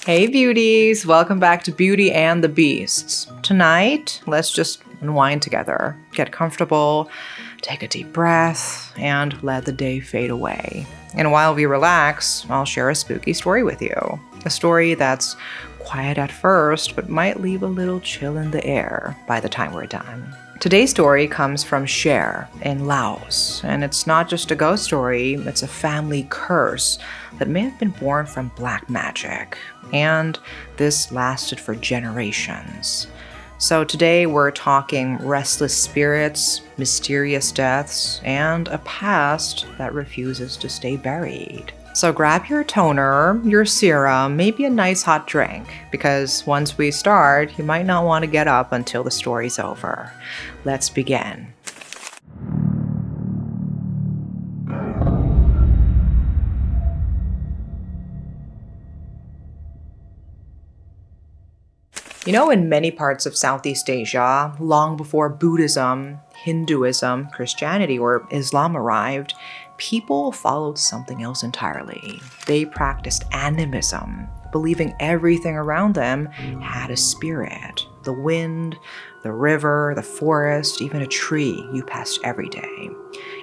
Hey beauties, welcome back to Beauty and the Beasts. Tonight, let's just unwind together, get comfortable, take a deep breath, and let the day fade away. And while we relax, I'll share a spooky story with you. A story that's quiet at first, but might leave a little chill in the air by the time we're done. Today's story comes from Cher in Laos, and it's not just a ghost story, it's a family curse that may have been born from black magic, and this lasted for generations. So today we're talking restless spirits, mysterious deaths, and a past that refuses to stay buried. So grab your toner, your serum, maybe a nice hot drink, because once we start, you might not want to get up until the story's over. Let's begin. You know, in many parts of Southeast Asia, long before Buddhism, Hinduism, Christianity, or Islam arrived, people followed something else entirely. They practiced animism, believing everything around them had a spirit. The wind, the river, the forest, even a tree you passed every day.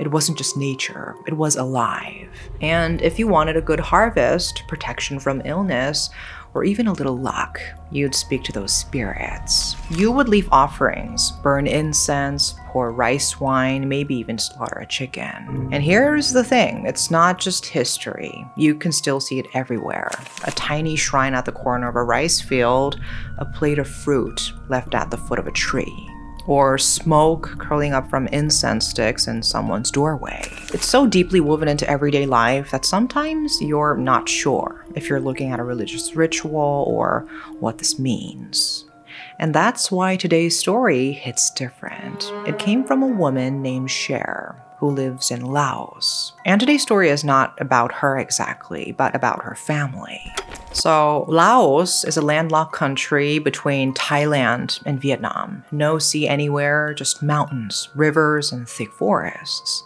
It wasn't just nature, it was alive. And if you wanted a good harvest, protection from illness, or even a little luck, you'd speak to those spirits. You would leave offerings, burn incense, pour rice wine, maybe even slaughter a chicken. And here's the thing, it's not just history. You can still see it everywhere. A tiny shrine at the corner of a rice field, a plate of fruit left at the foot of a tree, or smoke curling up from incense sticks in someone's doorway. It's so deeply woven into everyday life that sometimes you're not sure if you're looking at a religious ritual or what this means. And that's why today's story hits different. It came from a woman named Cher, who lives in Laos. And today's story is not about her exactly, but about her family. So Laos is a landlocked country between Thailand and Vietnam. No sea anywhere, just mountains, rivers, and thick forests.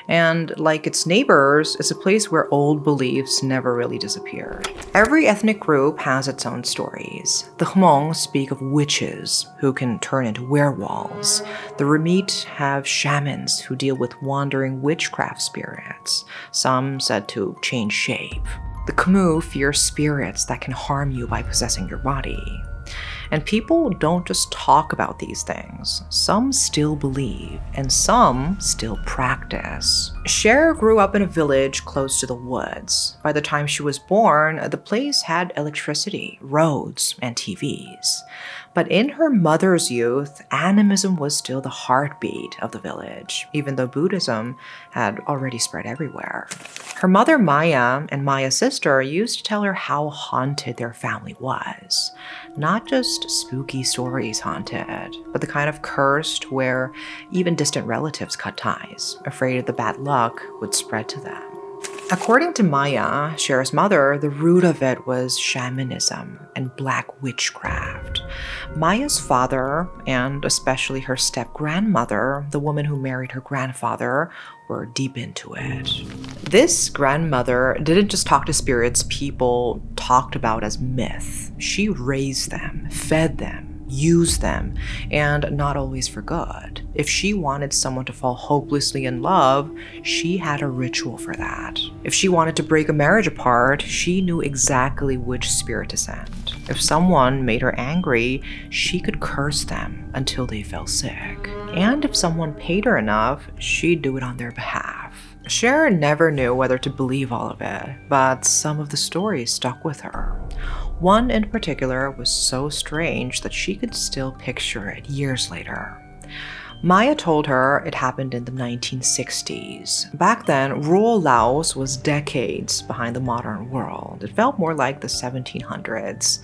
And like its neighbors, it's a place where old beliefs never really disappeared. Every ethnic group has its own stories. The Hmong speak of witches who can turn into werewolves. The Ramit have shamans who deal with wandering witchcraft spirits, some said to change shape. The Khmu fear spirits that can harm you by possessing your body. And people don't just talk about these things. Some still believe, and some still practice. Cher grew up in a village close to the woods. By the time she was born, the place had electricity, roads, and TVs. But in her mother's youth, animism was still the heartbeat of the village, even though Buddhism had already spread everywhere. Her mother, Maya, and Maya's sister used to tell her how haunted their family was. Not just spooky stories haunted, but the kind of cursed where even distant relatives cut ties, afraid the bad luck would spread to them. According to Maya, Cher's mother, the root of it was shamanism and black witchcraft. Maya's father, and especially her step-grandmother, the woman who married her grandfather, were deep into it. This grandmother didn't just talk to spirits people talked about as myth. She raised them, fed them, used them, and not always for good. If she wanted someone to fall hopelessly in love, she had a ritual for that. If she wanted to break a marriage apart, she knew exactly which spirit to send. If someone made her angry, she could curse them until they fell sick. And if someone paid her enough, she'd do it on their behalf. Cher never knew whether to believe all of it, but some of the stories stuck with her. One in particular was so strange that she could still picture it years later. Maya told her it happened in the 1960s. Back then, rural Laos was decades behind the modern world. It felt more like the 1700s.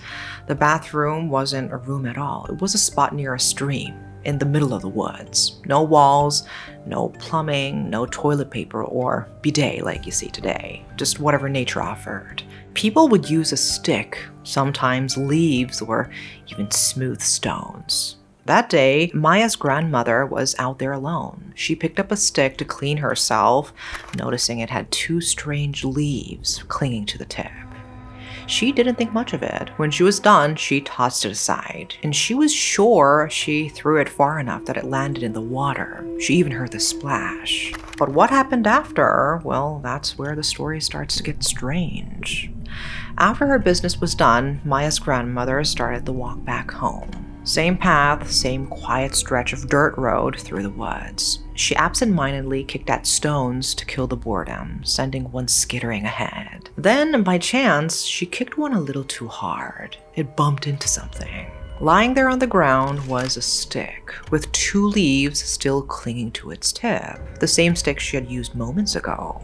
The bathroom wasn't a room at all. It was a spot near a stream in the middle of the woods. No walls, no plumbing, no toilet paper or bidet like you see today. Just whatever nature offered. People would use a stick, sometimes leaves, or even smooth stones. That day, Maya's grandmother was out there alone. She picked up a stick to clean herself, noticing it had two strange leaves clinging to the tip. She didn't think much of it. When she was done, she tossed it aside, and she was sure she threw it far enough that it landed in the water. She even heard the splash. But what happened after? Well, that's where the story starts to get strange. After her business was done, Maya's grandmother started the walk back home. Same path, same quiet stretch of dirt road through the woods. She absentmindedly kicked at stones to kill the boredom, sending one skittering ahead. Then, by chance, she kicked one a little too hard. It bumped into something. Lying there on the ground was a stick, with 2 leaves still clinging to its tip, the same stick she had used moments ago.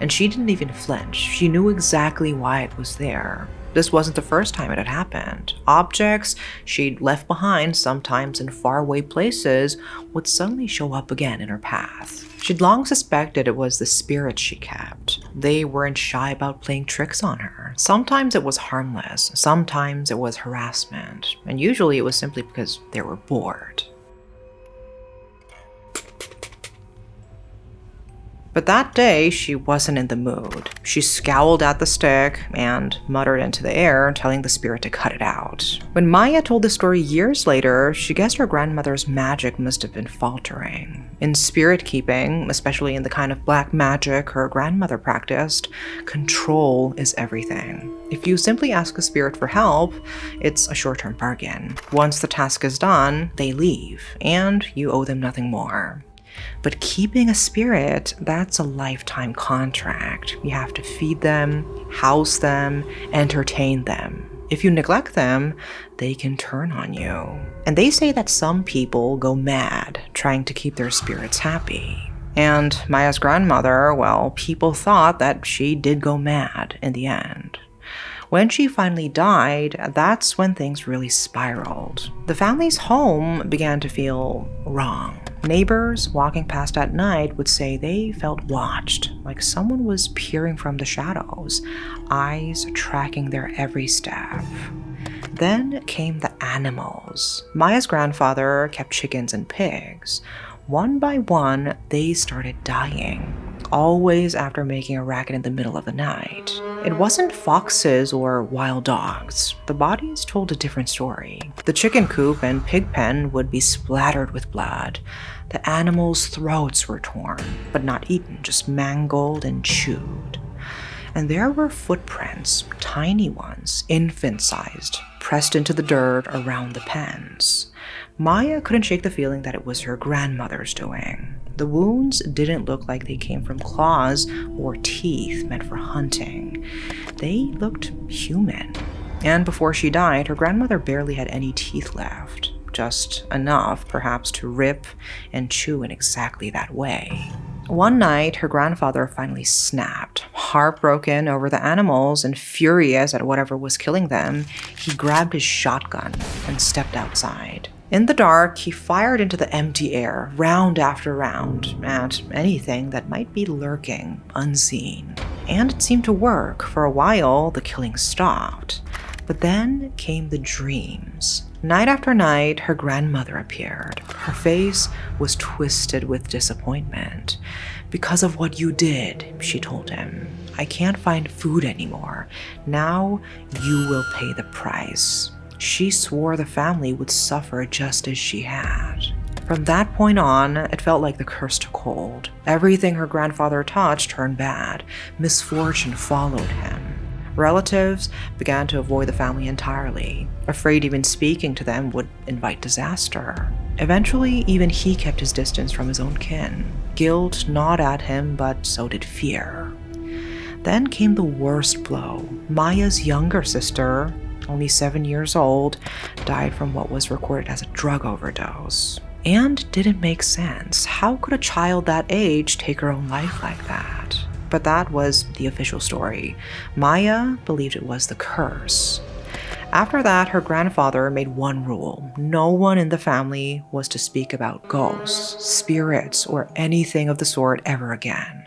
And she didn't even flinch. She knew exactly why it was there. This wasn't the first time it had happened. Objects she'd left behind, sometimes in faraway places, would suddenly show up again in her path. She'd long suspected it was the spirits she kept. They weren't shy about playing tricks on her. Sometimes it was harmless, sometimes it was harassment, and usually it was simply because they were bored. But that day, she wasn't in the mood. She scowled at the stick and muttered into the air, telling the spirit to cut it out. When Maya told the story years later, she guessed her grandmother's magic must have been faltering. In spirit keeping, especially in the kind of black magic her grandmother practiced, control is everything. If you simply ask a spirit for help, it's a short-term bargain. Once the task is done, they leave, and you owe them nothing more. But keeping a spirit, that's a lifetime contract. You have to feed them, house them, entertain them. If you neglect them, they can turn on you. And they say that some people go mad trying to keep their spirits happy. And Maya's grandmother, well, people thought that she did go mad in the end. When she finally died, that's when things really spiraled. The family's home began to feel wrong. Neighbors walking past at night would say they felt watched, like someone was peering from the shadows, eyes tracking their every step. Then came the animals. Maya's grandfather kept chickens and pigs. One by one, they started dying, always after making a racket in the middle of the night. It wasn't foxes or wild dogs. The bodies told a different story. The chicken coop and pig pen would be splattered with blood. The animals' throats were torn, but not eaten, just mangled and chewed. And there were footprints, tiny ones, infant-sized, pressed into the dirt around the pens. Maya couldn't shake the feeling that it was her grandmother's doing. The wounds didn't look like they came from claws or teeth meant for hunting. They looked human. And before she died, her grandmother barely had any teeth left. Just enough, perhaps, to rip and chew in exactly that way. One night, her grandfather finally snapped. Heartbroken over the animals and furious at whatever was killing them, he grabbed his shotgun and stepped outside. In the dark, he fired into the empty air, round after round, at anything that might be lurking, unseen. And it seemed to work. For a while, the killing stopped. But then came the dreams. Night after night, her grandmother appeared. Her face was twisted with disappointment. "Because of what you did," she told him. "I can't find food anymore. Now you will pay the price." She swore the family would suffer just as she had. From that point on, it felt like the curse took hold. Everything her grandfather touched turned bad. Misfortune followed him. Relatives began to avoid the family entirely, afraid even speaking to them would invite disaster. Eventually, even he kept his distance from his own kin. Guilt gnawed at him, but so did fear. Then came the worst blow. Maya's younger sister, only 7 years old, died from what was recorded as a drug overdose. And didn't make sense. How could a child that age take her own life like that? But that was the official story. Maya believed it was the curse. After that, her grandfather made one rule. No one in the family was to speak about ghosts, spirits, or anything of the sort ever again.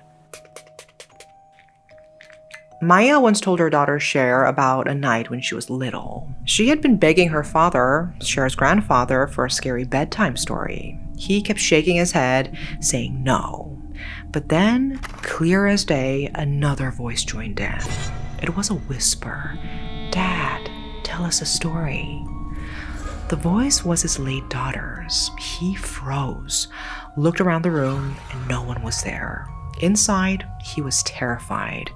Maya once told her daughter Cher about a night when she was little. She had been begging her father, Cher's grandfather, for a scary bedtime story. He kept shaking his head, saying no. But then, clear as day, another voice joined in. It was a whisper. "Dad, tell us a story." The voice was his late daughter's. He froze, looked around the room, and no one was there. Inside, he was terrified,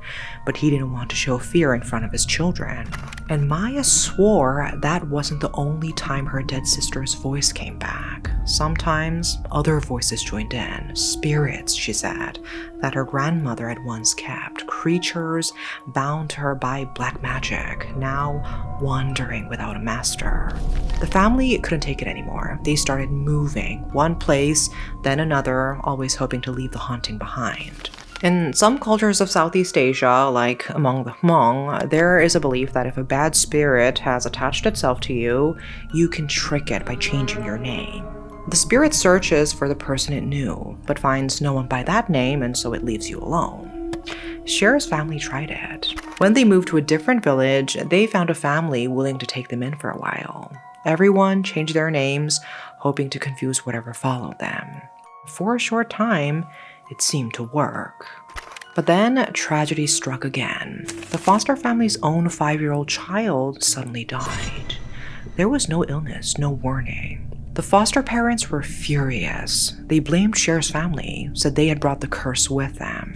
but he didn't want to show fear in front of his children. And Maya swore that wasn't the only time her dead sister's voice came back. Sometimes, other voices joined in. Spirits, she said, that her grandmother had once kept. Creatures bound to her by black magic, now wandering without a master. The family couldn't take it anymore. They started moving, one place, then another, always hoping to leave the haunting behind. In some cultures of Southeast Asia, like among the Hmong, there is a belief that if a bad spirit has attached itself to you, you can trick it by changing your name. The spirit searches for the person it knew, but finds no one by that name, and so it leaves you alone. Cher's family tried it. When they moved to a different village, they found a family willing to take them in for a while. Everyone changed their names, hoping to confuse whatever followed them. For a short time, it seemed to work. But then tragedy struck again. The foster family's own 5-year-old child suddenly died. There was no illness, no warning. The foster parents were furious. They blamed Cher's family, said they had brought the curse with them.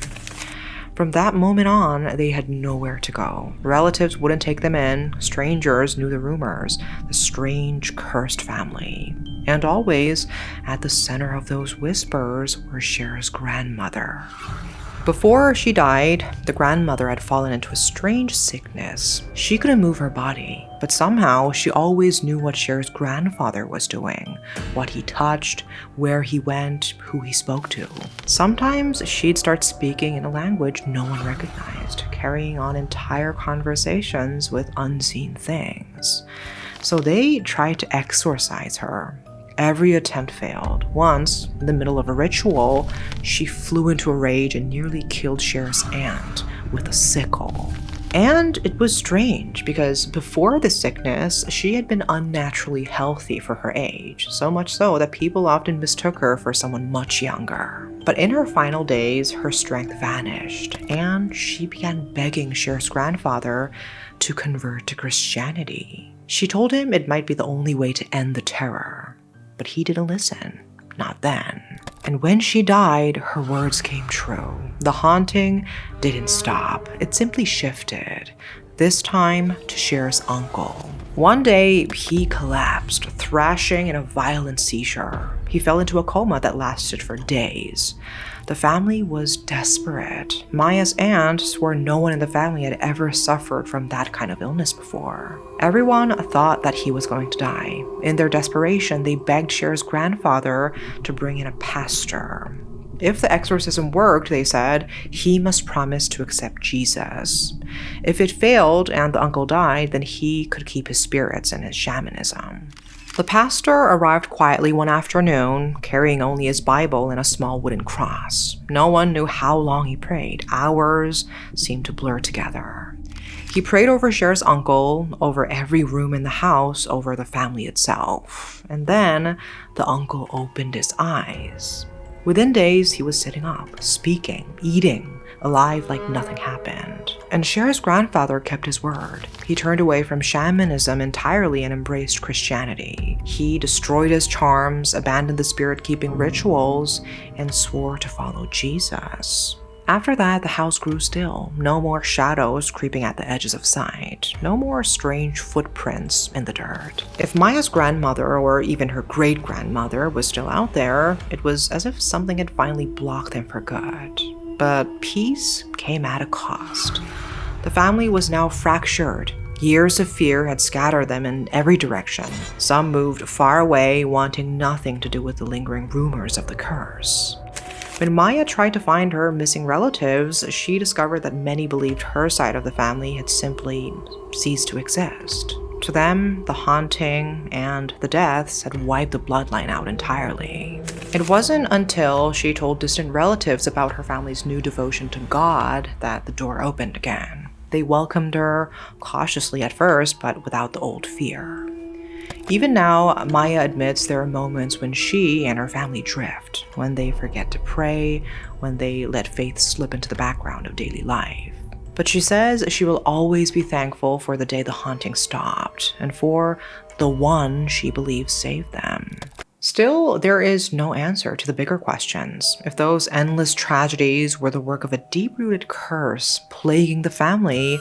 From that moment on, they had nowhere to go. Relatives wouldn't take them in. Strangers knew the rumors. The strange, cursed family. And always, at the center of those whispers, were Cher's grandmother. Before she died, the grandmother had fallen into a strange sickness. She couldn't move her body, but somehow she always knew what Cher's grandfather was doing, what he touched, where he went, who he spoke to. Sometimes she'd start speaking in a language no one recognized, carrying on entire conversations with unseen things. So they tried to exorcise her. Every attempt failed. Once, in the middle of a ritual, she flew into a rage and nearly killed Cher's aunt with a sickle. And it was strange because before the sickness, she had been unnaturally healthy for her age, so much so that people often mistook her for someone much younger. But in her final days, her strength vanished, and she began begging Cher's grandfather to convert to Christianity. She told him it might be the only way to end the terror. But he didn't listen. Not then. And when she died, her words came true. The haunting didn't stop. It simply shifted. This time to Cher's uncle. One day, he collapsed, thrashing in a violent seizure. He fell into a coma that lasted for days. The family was desperate. Maya's aunt swore no one in the family had ever suffered from that kind of illness before. Everyone thought that he was going to die. In their desperation, they begged Cher's grandfather to bring in a pastor. If the exorcism worked, they said, he must promise to accept Jesus. If it failed and the uncle died, then he could keep his spirits and his shamanism. The pastor arrived quietly one afternoon, carrying only his Bible and a small wooden cross. No one knew how long he prayed. Hours seemed to blur together. He prayed over Cher's uncle, over every room in the house, over the family itself. And then the uncle opened his eyes. Within days, he was sitting up, speaking, eating, alive like nothing happened. And Cher's grandfather kept his word. He turned away from shamanism entirely and embraced Christianity. He destroyed his charms, abandoned the spirit-keeping rituals, and swore to follow Jesus. After that, the house grew still. No more shadows creeping at the edges of sight. No more strange footprints in the dirt. If Maya's grandmother, or even her great-grandmother, was still out there, it was as if something had finally blocked them for good. But peace came at a cost. The family was now fractured. Years of fear had scattered them in every direction. Some moved far away, wanting nothing to do with the lingering rumors of the curse. When Maya tried to find her missing relatives, she discovered that many believed her side of the family had simply ceased to exist. To them, the haunting and the deaths had wiped the bloodline out entirely. It wasn't until she told distant relatives about her family's new devotion to God that the door opened again. They welcomed her, cautiously at first, but without the old fear. Even now, Maya admits there are moments when she and her family drift, when they forget to pray, when they let faith slip into the background of daily life. But she says she will always be thankful for the day the haunting stopped and for the one she believes saved them. Still, there is no answer to the bigger questions. If those endless tragedies were the work of a deep-rooted curse plaguing the family,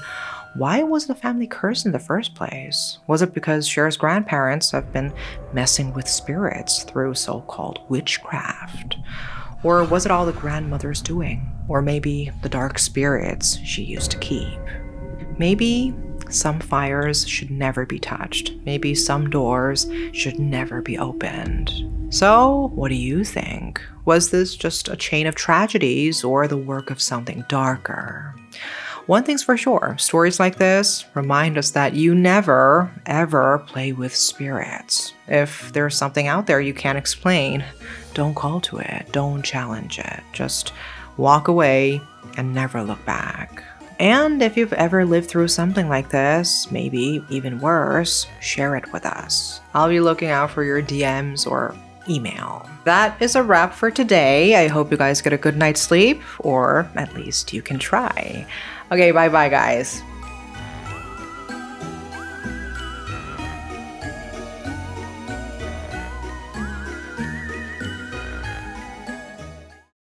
why was the family cursed in the first place? Was it because Cher's grandparents have been messing with spirits through so-called witchcraft? Or was it all the grandmother's doing? Or maybe the dark spirits she used to keep? Maybe some fires should never be touched. Maybe some doors should never be opened. So, what do you think? Was this just a chain of tragedies or the work of something darker? One thing's for sure, stories like this remind us that you never, ever play with spirits. If there's something out there you can't explain, don't call to it, don't challenge it. Just walk away and never look back. And if you've ever lived through something like this, maybe even worse, share it with us. I'll be looking out for your DMs or email. That is a wrap for today. I hope you guys get a good night's sleep, or at least you can try. Okay, bye-bye, guys.